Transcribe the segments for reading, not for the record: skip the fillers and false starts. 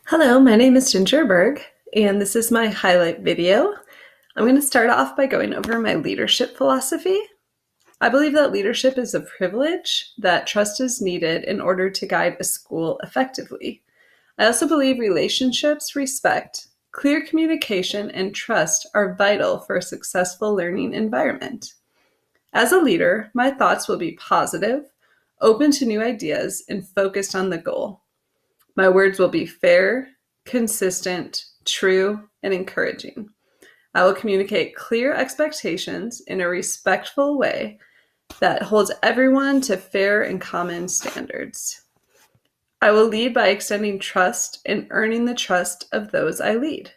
Hello, my name is Gingerberg, and this is my highlight video. I'm going to start off by going over my leadership philosophy. I believe that leadership is a privilege, that trust is needed in order to guide a school effectively. I also believe relationships, respect, clear communication, and trust are vital for a successful learning environment. As a leader, my thoughts will be positive, open to new ideas, and focused on the goal. My words will be fair, consistent, true, and encouraging. I will communicate clear expectations in a respectful way that holds everyone to fair and common standards. I will lead by extending trust and earning the trust of those I lead.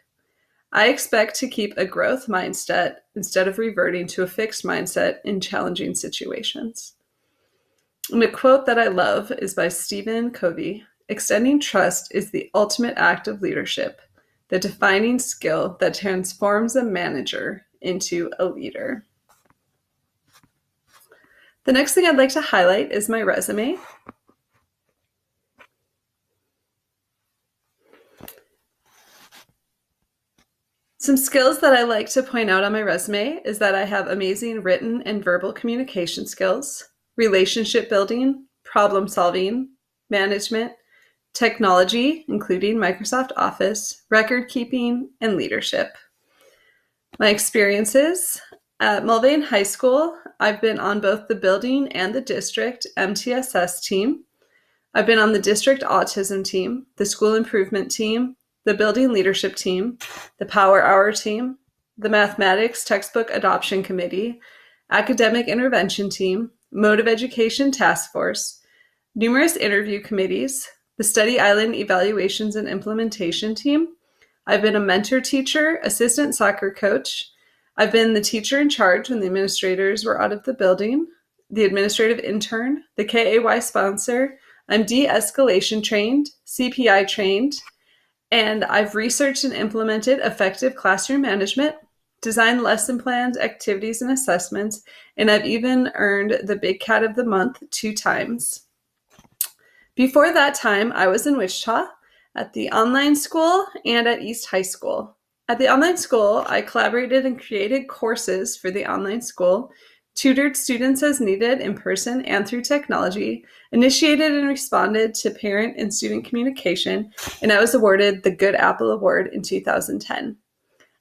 I expect to keep a growth mindset instead of reverting to a fixed mindset in challenging situations. And a quote that I love is by Stephen Covey. Extending trust is the ultimate act of leadership, the defining skill that transforms a manager into a leader. The next thing I'd like to highlight is my resume. Some skills that I like to point out on my resume is that I have amazing written and verbal communication skills, relationship building, problem solving, management, technology, including Microsoft Office, record keeping, and leadership. My experiences at Mulvane High School, I've been on both the building and the district MTSS team. I've been on the district autism team, the school improvement team, the building leadership team, the Power Hour team, the mathematics textbook adoption committee, academic intervention team, motive education task force, numerous interview committees, the Study Island Evaluations and Implementation team. I've been a mentor teacher, assistant soccer coach. I've been the teacher in charge when the administrators were out of the building, the administrative intern, the KAY sponsor. I'm de-escalation trained, CPI trained, and I've researched and implemented effective classroom management, designed lesson plans, activities, and assessments, and I've even earned the Big Cat of the Month 2 times. Before that time, I was in Wichita at the online school and at East High School. At the online school, I collaborated and created courses for the online school, tutored students as needed in person and through technology, initiated and responded to parent and student communication, and I was awarded the Good Apple Award in 2010.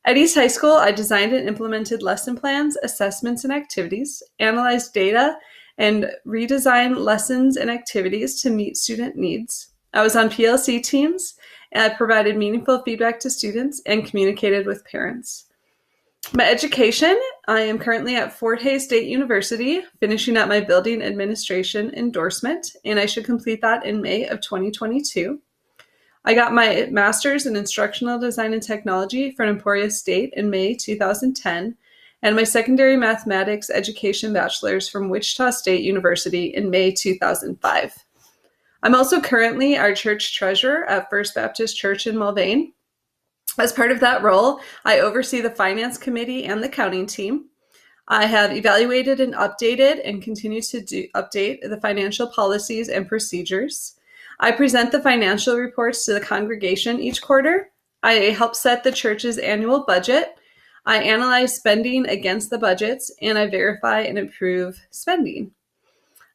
At East High School, I designed and implemented lesson plans, assessments, and activities, analyzed data, and redesign lessons and activities to meet student needs. I was on PLC teams, and I provided meaningful feedback to students and communicated with parents. My education, I am currently at Fort Hays State University, finishing up my building administration endorsement, and I should complete that in May of 2022. I got my master's in instructional design and technology from Emporia State in May 2010, and my secondary mathematics education bachelor's from Wichita State University in May 2005. I'm also currently our church treasurer at First Baptist Church in Mulvane. As part of that role, I oversee the finance committee and the accounting team. I have evaluated and updated and continue to update the financial policies and procedures. I present the financial reports to the congregation each quarter. I help set the church's annual budget. I analyze spending against the budgets, and I verify and approve spending.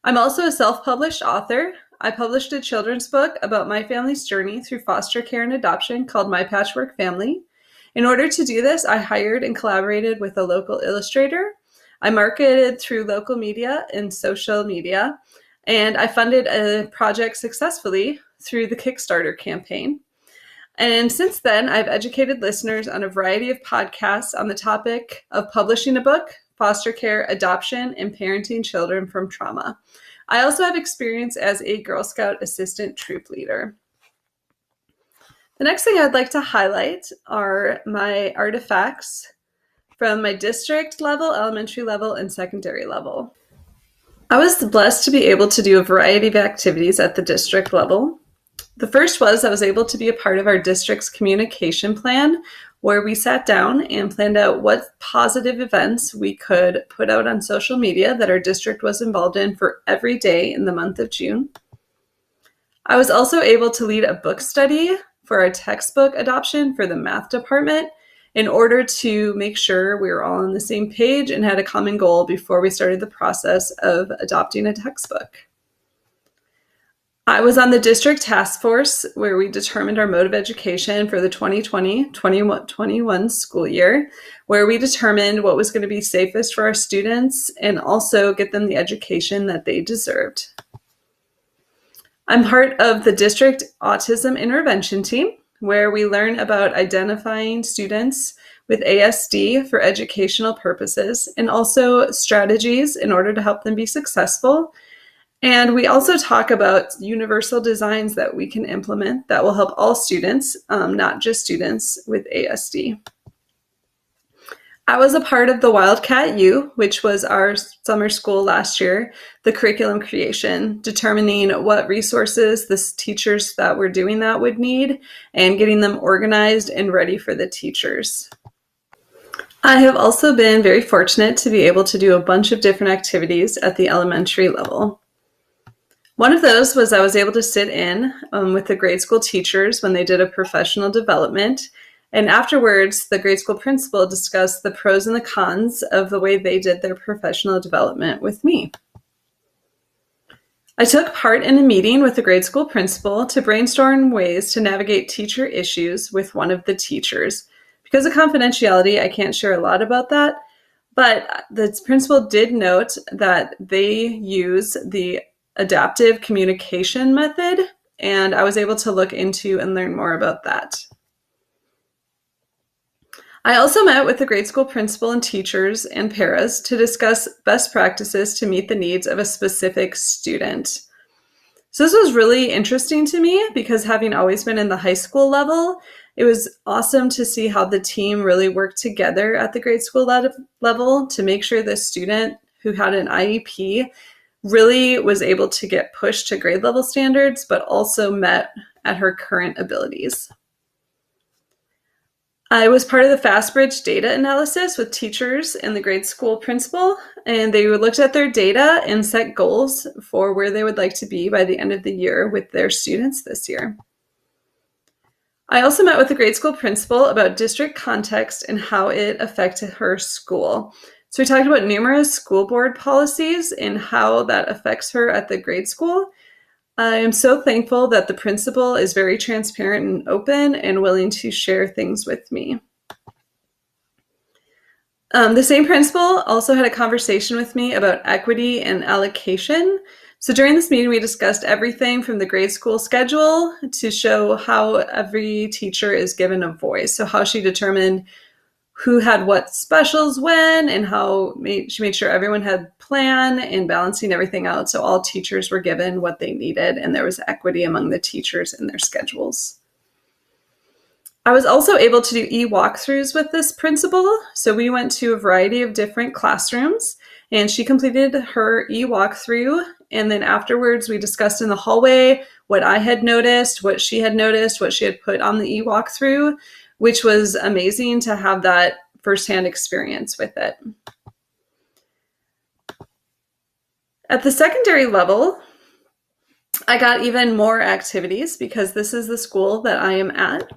I'm also a self-published author. I published a children's book about my family's journey through foster care and adoption called My Patchwork Family. In order to do this, I hired and collaborated with a local illustrator. I marketed through local media and social media, and I funded a project successfully through the Kickstarter campaign. And since then, I've educated listeners on a variety of podcasts on the topic of publishing a book, foster care, adoption, and parenting children from trauma. I also have experience as a Girl Scout assistant troop leader. The next thing I'd like to highlight are my artifacts from my district level, elementary level, and secondary level. I was blessed to be able to do a variety of activities at the district level. The first was I was able to be a part of our district's communication plan, where we sat down and planned out what positive events we could put out on social media that our district was involved in for every day in the month of June. I was also able to lead a book study for our textbook adoption for the math department in order to make sure we were all on the same page and had a common goal before we started the process of adopting a textbook. I was on the district task force where we determined our mode of education for the 2020-2021 school year, where we determined what was going to be safest for our students and also get them the education that they deserved. I'm part of the district autism intervention team, where we learn about identifying students with ASD for educational purposes and also strategies in order to help them be successful. And we also talk about universal designs that we can implement that will help all students, not just students with ASD. I was a part of the Wildcat U, which was our summer school last year, the curriculum creation, determining what resources the teachers that were doing that would need and getting them organized and ready for the teachers. I have also been very fortunate to be able to do a bunch of different activities at the elementary level. One of those was I was able to sit in with the grade school teachers when they did a professional development. And afterwards, the grade school principal discussed the pros and the cons of the way they did their professional development with me. I took part in a meeting with the grade school principal to brainstorm ways to navigate teacher issues with one of the teachers. Because of confidentiality, I can't share a lot about that, but the principal did note that they use the adaptive communication method, and I was able to look into and learn more about that. I also met with the grade school principal and teachers and paras to discuss best practices to meet the needs of a specific student. So this was really interesting to me because having always been in the high school level, it was awesome to see how the team really worked together at the grade school level to make sure the student who had an IEP really was able to get pushed to grade level standards, but also met at her current abilities. I was part of the FastBridge data analysis with teachers and the grade school principal, and they looked at their data and set goals for where they would like to be by the end of the year with their students this year. I also met with the grade school principal about district context and how it affected her school. So we talked about numerous school board policies and how that affects her at the grade school. I am so thankful that the principal is very transparent and open and willing to share things with me. The same principal also had a conversation with me about equity and allocation. So during this meeting, we discussed everything from the grade school schedule to show how every teacher is given a voice. So how she determined who had what specials when and how she made sure everyone had plan and balancing everything out. So all teachers were given what they needed and there was equity among the teachers in their schedules. I was also able to do e-walkthroughs with this principal. So we went to a variety of different classrooms and she completed her e-walkthrough. And then afterwards we discussed in the hallway what I had noticed, what she had noticed, what she had put on the e-walkthrough, which was amazing to have that firsthand experience with it. At the secondary level, I got even more activities because this is the school that I am at.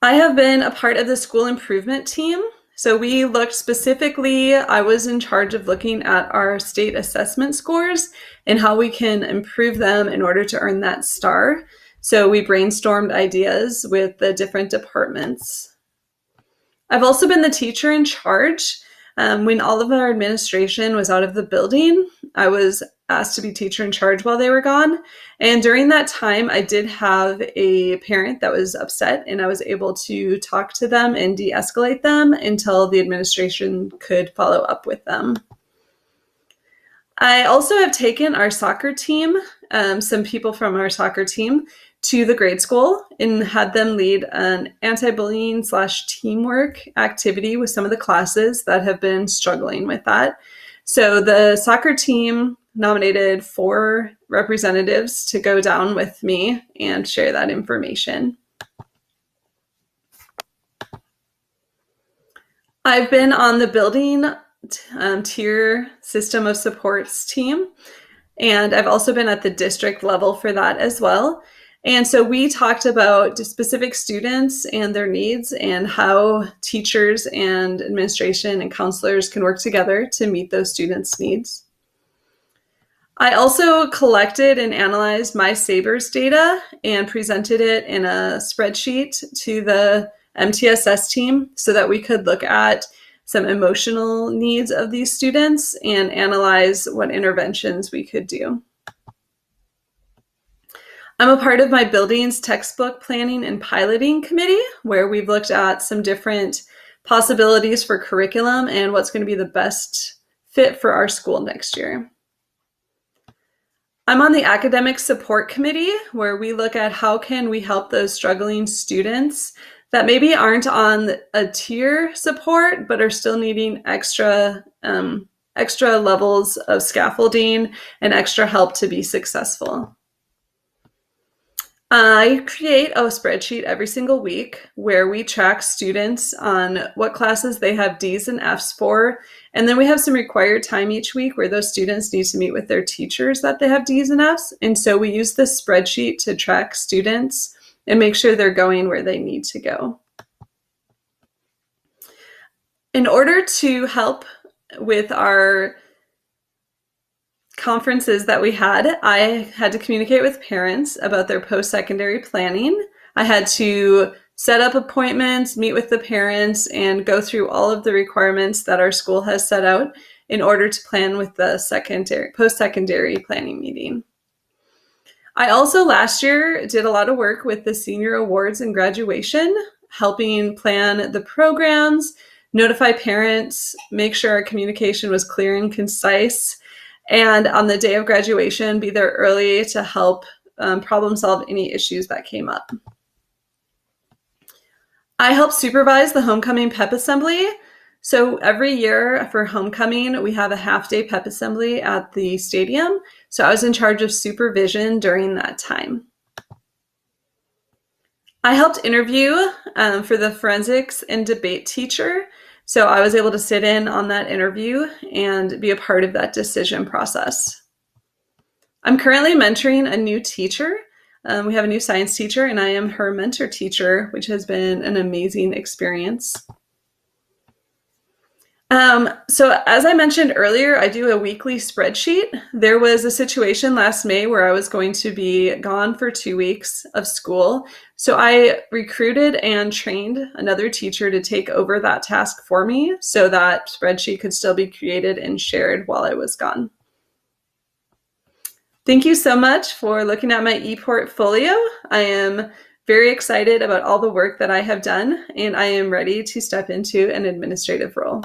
I have been a part of the school improvement team. So we looked specifically, I was in charge of looking at our state assessment scores and how we can improve them in order to earn that star. So we brainstormed ideas with the different departments. I've also been the teacher in charge. When all of our administration was out of the building, I was asked to be teacher in charge while they were gone. And during that time, I did have a parent that was upset and I was able to talk to them and de-escalate them until the administration could follow up with them. I also have taken our soccer team, some people from our soccer team, to the grade school and had them lead an anti-bullying / teamwork activity with some of the classes that have been struggling with that. So the soccer team nominated 4 representatives to go down with me and share that information. I've been on the building tier system of supports team. And I've also been at the district level for that as well. And so we talked about specific students and their needs and how teachers and administration and counselors can work together to meet those students' needs. I also collected and analyzed my SABRS data and presented it in a spreadsheet to the MTSS team so that we could look at some emotional needs of these students and analyze what interventions we could do. I'm a part of my buildings textbook planning and piloting committee, where we've looked at some different possibilities for curriculum and what's going to be the best fit for our school next year. I'm on the academic support committee, where we look at how can we help those struggling students that maybe aren't on a tier support but are still needing extra levels of scaffolding and extra help to be successful. I create a spreadsheet every single week where we track students on what classes they have D's and F's for. And then we have some required time each week where those students need to meet with their teachers that they have D's and F's. And so we use this spreadsheet to track students and make sure they're going where they need to go. In order to help with our conferences that we had, I had to communicate with parents about their post-secondary planning. I had to set up appointments, meet with the parents, and go through all of the requirements that our school has set out in order to plan with the post-secondary planning meeting. I also last year did a lot of work with the senior awards and graduation, helping plan the programs, notify parents, make sure our communication was clear and concise, and on the day of graduation, be there early to help problem solve any issues that came up. I help supervise the homecoming pep assembly. So every year for homecoming, we have a half-day pep assembly at the stadium. So I was in charge of supervision during that time. I helped interview for the forensics and debate teacher. So I was able to sit in on that interview and be a part of that decision process. I'm currently mentoring a new teacher. We have a new science teacher, and I am her mentor teacher, which has been an amazing experience. So as I mentioned earlier, I do a weekly spreadsheet. There was a situation last May where I was going to be gone for 2 weeks of school. So I recruited and trained another teacher to take over that task for me so that spreadsheet could still be created and shared while I was gone. Thank you so much for looking at my eportfolio. I am very excited about all the work that I have done, and I am ready to step into an administrative role.